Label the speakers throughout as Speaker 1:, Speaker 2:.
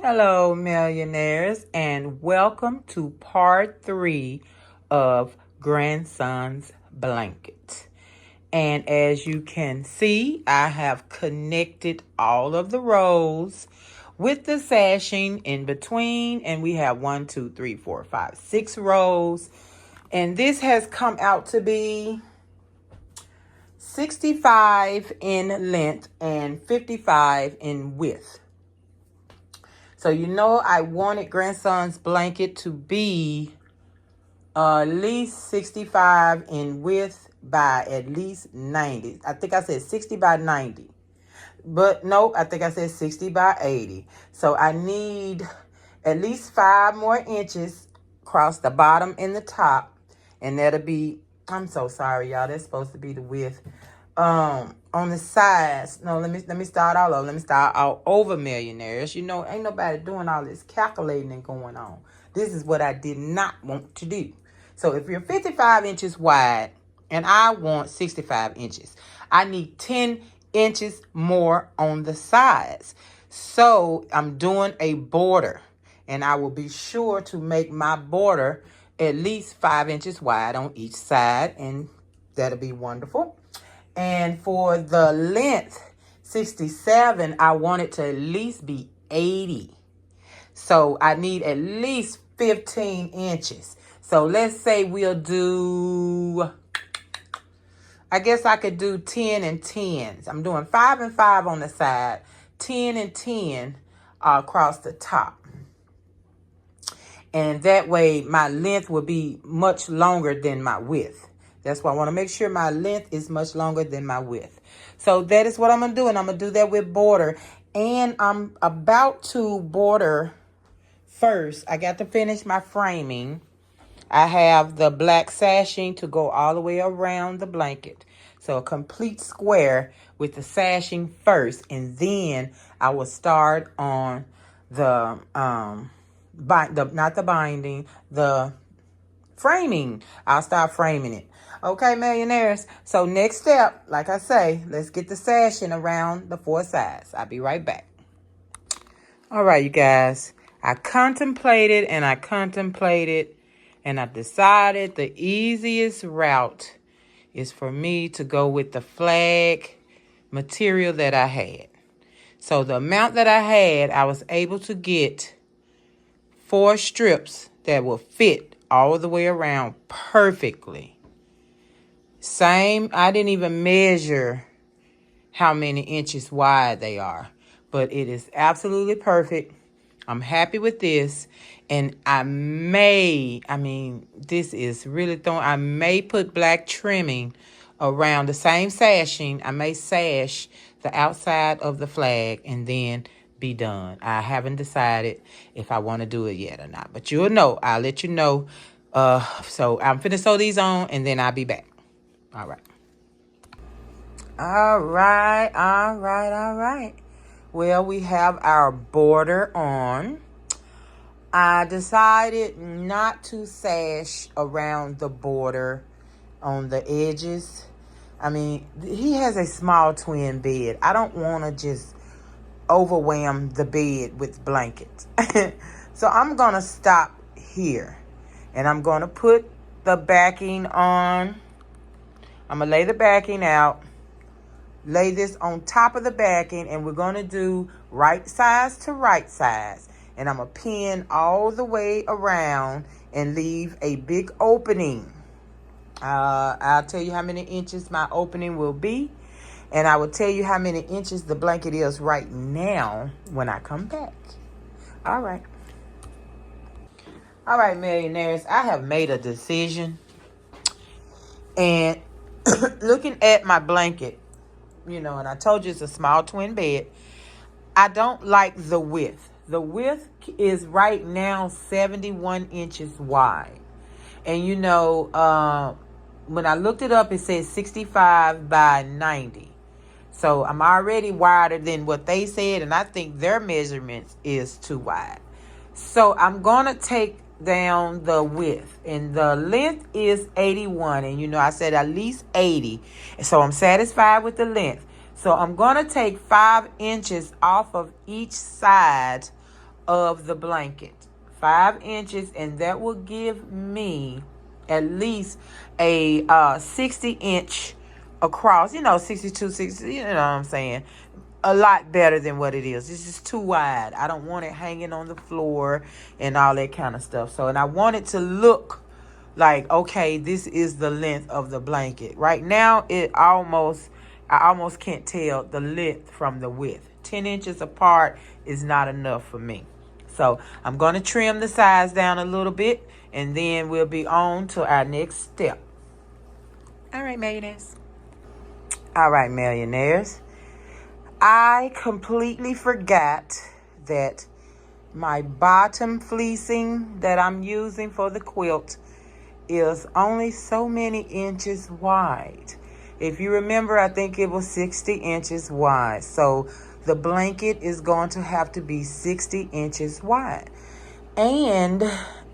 Speaker 1: Hello, millionaires, and welcome to part 3 of Grandson's Blanket. And as you can see, I have connected all of the rows with the sashing in between, and we have 6 rows. And this has come out to be 65 in length and 55 in width. So I wanted Grandson's blanket to be at least 65 in width by at least 90. I think I said 60 by 90. But no, I think I said 60 by 80. So I need at least 5 more inches across the bottom and the top. And that'll be, I'm so sorry, y'all. That's supposed to be the width. On the sides, no, let me start all over. Let me start all over, millionaires. Ain't nobody doing all this calculating and going on. This is what I did not want to do. So if you're 55 inches wide and I want 65 inches, I need 10 inches more on the sides. So I'm doing a border, and I will be sure to make my border at least 5 inches wide on each side, and that'll be wonderful. And for the length, 67, I want it to at least be 80. So I need at least 15 inches. So let's say we'll do, I guess I could do 10 and 10s. I'm doing 5 and 5 on the side, 10 and 10 across the top. And that way my length will be much longer than my width. That's why I want to make sure my length is much longer than my width. So that is what I'm going to do. And I'm going to do that with border. And I'm about to border first. I got to finish my framing. I have the black sashing to go all the way around the blanket. So a complete square with the sashing first. And then I will start on the, not the binding, the framing. I'll start framing it. Okay, millionaires. So next step, like I say, let's get the sashing around the 4 sides. I'll be right back. All right, you guys. I contemplated and I decided the easiest route is for me to go with the flag material that I had. So the amount that I had, I was able to get 4 strips that will fit all the way around perfectly. Same, I didn't even measure how many inches wide they are, but it is absolutely perfect. I'm happy with this, and I may put black trimming around the same sashing. I may sash the outside of the flag and then be done. I haven't decided if I want to do it yet or not, but you'll know. I'll let you know. So I'm finna sew these on, and then I'll be back. All right. Well, we have our border on. I decided not to sash around the border on the edges. I mean, he has a small twin bed. I don't want to just overwhelm the bed with blankets. So I'm going to stop here. And I'm going to put the backing on. I'm going to lay the backing out. Lay this on top of the backing. And we're going to do right sides to right sides. And I'm going to pin all the way around and leave a big opening. I'll tell you how many inches my opening will be. And I will tell you how many inches the blanket is right now when I come back. All right. All right, millionaires. I have made a decision. And looking at my blanket, and I told you it's a small twin bed. I don't like the width. The width is right now 71 inches wide. And when I looked it up, it says 65 by 90. So I'm already wider than what they said, and I think their measurements is too wide. So I'm going to take down the width, and the length is 81, and I said at least 80. So I'm satisfied with the length. So I'm going to take 5 inches off of each side of the blanket. 5 inches, and that will give me at least a 60-inch across. 62, 60, you know what I'm saying? A lot better than what it is. It's just too wide. I don't want it hanging on the floor and all that kind of stuff. So, and I want it to look like, okay, this is the length of the blanket. Right now, I almost can't tell the length from the width. 10 inches apart is not enough for me. So I'm going to trim the sides down a little bit, and then we'll be on to our next step. All right, millionaires. All right, millionaires. I completely forgot that my bottom fleecing that I'm using for the quilt is only so many inches wide. If you remember, I think it was 60 inches wide. So the blanket is going to have to be 60 inches wide. And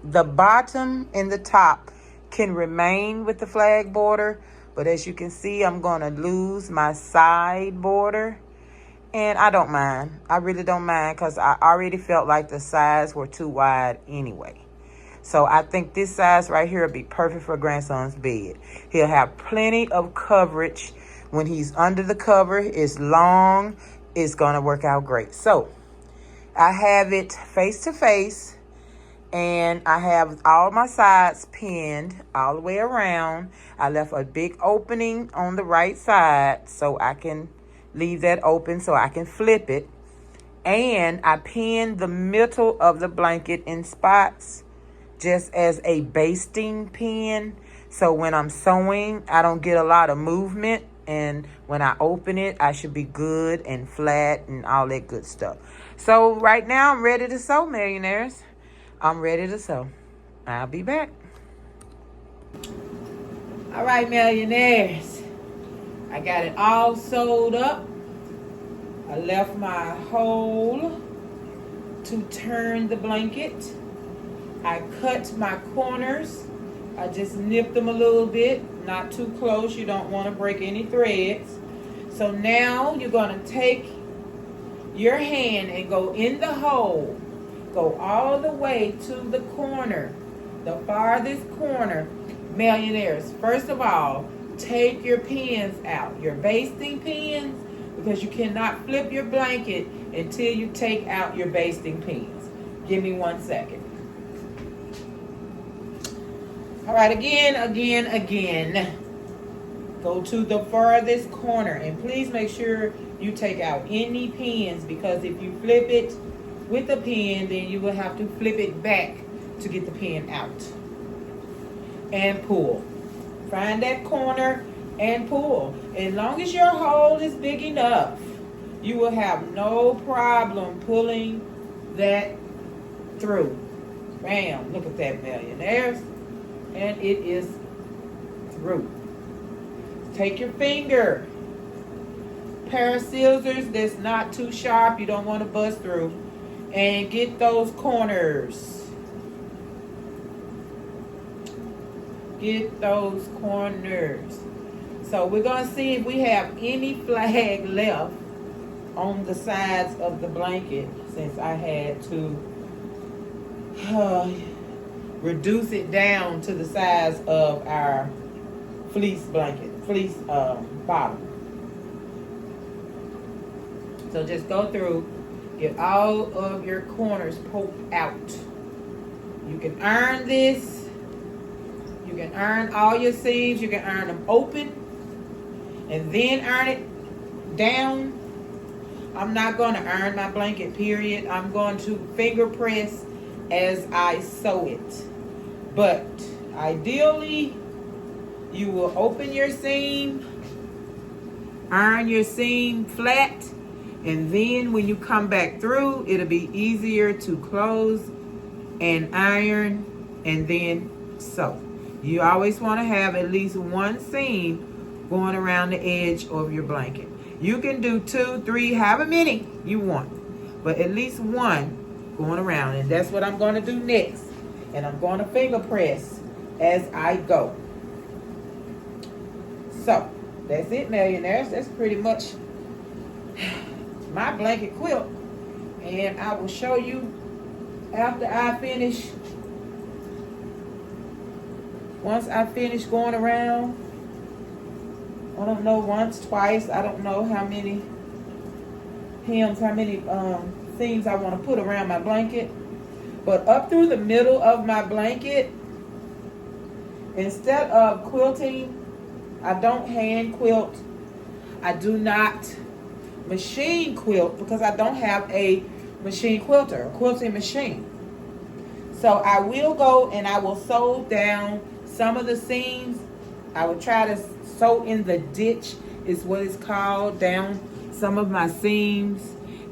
Speaker 1: the bottom and the top can remain with the flag border. But as you can see, I'm going to lose my side border. And I don't mind. I really don't mind, because I already felt like the sides were too wide anyway. So I think this size right here will be perfect for grandson's bed. He'll have plenty of coverage when he's under the cover. It's long. It's going to work out great. So I have it face to face, and I have all my sides pinned all the way around. I left a big opening on the right side, so I can leave that open so I can flip it. And I pinned the middle of the blanket in spots, just as a basting pin. So when I'm sewing, I don't get a lot of movement. And when I open it, I should be good and flat and all that good stuff. So right now, I'm ready to sew, millionaires. I'm ready to sew. I'll be back. All right, millionaires. I got it all sewed up. I left my hole to turn the blanket. I cut my corners. I just nipped them a little bit, not too close. You don't want to break any threads. So now you're going to take your hand and go in the hole. Go all the way to the corner, the farthest corner. Millionaires, first of all, take your pins out, your basting pins, because you cannot flip your blanket until you take out your basting pins. Give me 1 second. All right, again. Go to the farthest corner, and please make sure you take out any pins, because if you flip it with the pin, then you will have to flip it back to get the pin out. And pull. Find that corner and pull. As long as your hole is big enough, you will have no problem pulling that through. Bam, look at that, millionaires. And it is through. Take your finger, pair of scissors that's not too sharp, you don't want to bust through, and get those corners. Get those corners. So we're going to see if we have any flag left on the sides of the blanket, since I had to reduce it down to the size of our fleece bottom. So just go through, get all of your corners poked out. You can iron this. You can iron all your seams. You can iron them open and then iron it down. I'm not going to iron my blanket, period. I'm going to finger press as I sew it. But ideally, you will open your seam, iron your seam flat, and then when you come back through, it'll be easier to close and iron and then sew. You always want to have at least one seam going around the edge of your blanket. You can do 2, 3, however many you want, but at least one going around, and that's what I'm going to do next. And I'm going to finger press as I go. So, that's it, millionaires. That's pretty much my blanket quilt. And I will show you After I finish, once I finish going around, I don't know, once, twice, I don't know how many hems, how many things I want to put around my blanket. But up through the middle of my blanket, instead of quilting, I don't hand quilt. I do not machine quilt because I don't have a machine quilter, a quilting machine. So I will go and I will sew down some of the seams. I will try to sew in the ditch, is what it's called, down some of my seams,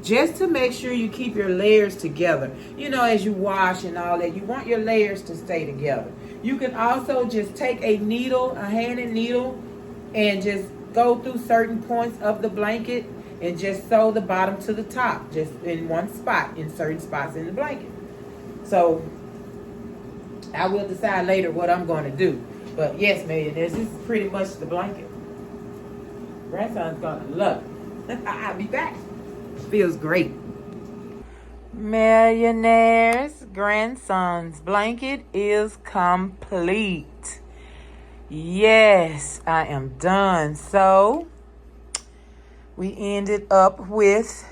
Speaker 1: just to make sure you keep your layers together. You know, as you wash and all that, you want your layers to stay together. You can also just take a needle, a hand and needle, and just go through certain points of the blanket and just sew the bottom to the top, just in one spot, in certain spots in the blanket. So I will decide later what I'm going to do. But yes, millionaires, this is pretty much the blanket. Grandson's going to love it. I'll be back. Feels great. Millionaires, grandson's blanket is complete. Yes, I am done. So we ended up with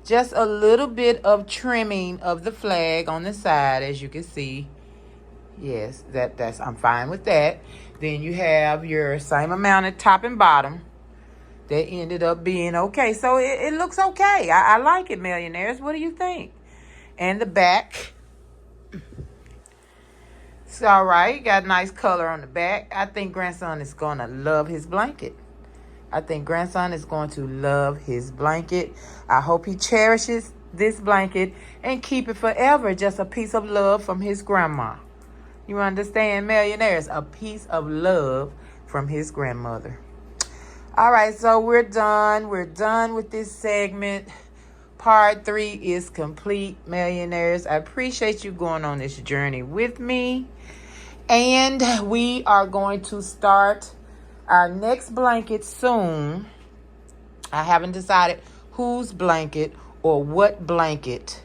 Speaker 1: just a little bit of trimming of the flag on the side, as you can see. Yes, that's I'm fine with that. Then you have your same amount of top and bottom. That ended up being okay. So it looks okay. I like it, millionaires. What do you think? And the back. It's all right. Got a nice color on the back. I think grandson is going to love his blanket. I think grandson is going to love his blanket. I hope he cherishes this blanket and keep it forever. Just a piece of love from his grandma. You understand, millionaires? A piece of love from his grandmother. All right, so we're done. We're done with this segment. Part 3 is complete, millionaires. I appreciate you going on this journey with me. And we are going to start our next blanket soon. I haven't decided whose blanket or what blanket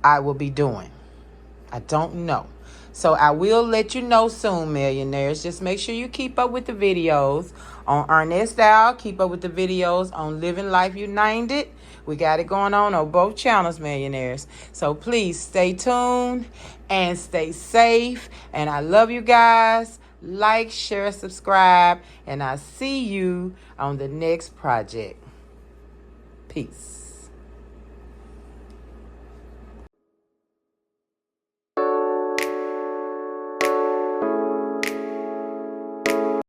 Speaker 1: I will be doing. I don't know. So I will let you know soon, millionaires. Just make sure you keep up with the videos on Arnett Style. Keep up with the videos on Living Life United. We got it going on both channels, millionaires. So please stay tuned and stay safe. And I love you guys. Like, share, subscribe. And I'll see you on the next project. Peace.